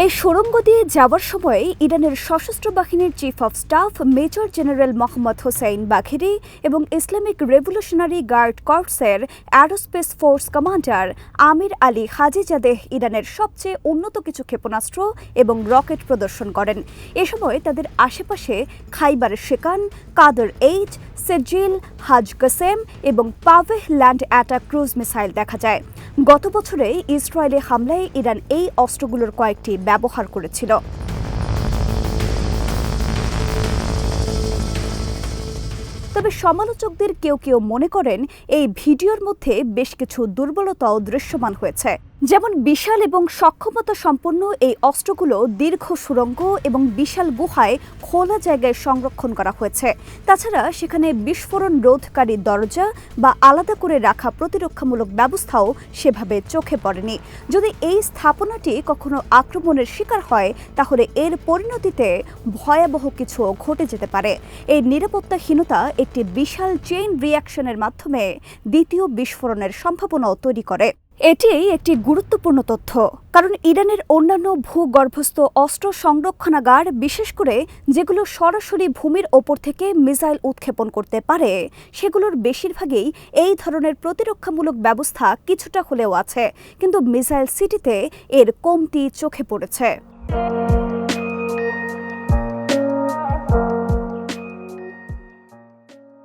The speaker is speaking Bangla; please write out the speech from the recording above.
এই সুড়ঙ্গ দিয়ে যাওয়ার সময় ইরানের সশস্ত্র বাহিনীর chief of staff major general Mohammad Hossein Bagheri এবং ইসলামিক রেভলিউশনারি গার্ড কর্পসের aerospace force commander Amir Ali Hajizadeh ইরানের সবচেয়ে উন্নত কিছু ক্ষেপণাস্ত্র এবং রকেট প্রদর্শন করেন। এ সময় তাদের আশেপাশে খাইবার শেকান, কাদর 8, সেজিল, হাজ কাসেম এবং পাভেহ ল্যান্ড অ্যাটাক ক্রুজ মিসাইল দেখা যায়। গত বছরে ইসরায়েলি হামলায় ইরান এই অস্ত্রগুলোর কয়েকটি ব্যবহার করেছিল। তবে সমালোচকদের কেউ কেউ মনে করেন এই ভিডিওর মধ্যে বেশ কিছু দুর্বলতাও দৃশ্যমান হয়েছে। যেমন বিশাল এবং সক্ষমতা সম্পন্ন এই অস্ত্রগুলো দীর্ঘ সুড়ঙ্গ এবং বিশাল গুহায় খোলা জায়গায় সংরক্ষণ করা হয়েছে। তাছাড়া সেখানে বিস্ফোরণ রোধকারী দরজা বা আলাদা করে রাখা প্রতিরক্ষামূলক ব্যবস্থাও সেভাবে চোখে পড়েনি। যদি এই স্থাপনাটি কখনো আক্রমণের শিকার হয় তাহলে এর পরিণতিতে ভয়াবহ কিছু ঘটে যেতে পারে। এই নিরাপত্তাহীনতা একটি বিশাল চেইন রিঅ্যাকশনের মাধ্যমে দ্বিতীয় বিস্ফোরণের সম্ভাবনাও তৈরি করে। এটি একটি গুরুত্বপূর্ণ তথ্য, কারণ ইরানের অন্যান্য ভূগর্ভস্থ অস্ত্র সংরক্ষণাগার, বিশেষ করে যেগুলো সরাসরি ভূমির ওপর থেকে মিসাইল উৎক্ষেপণ করতে পারে, সেগুলোর বেশিরভাগই এই ধরনের প্রতিরক্ষামূলক ব্যবস্থা কিছুটা হলেও আছে, কিন্তু মিসাইল সিটিতে এর কমতি চোখে পড়েছে।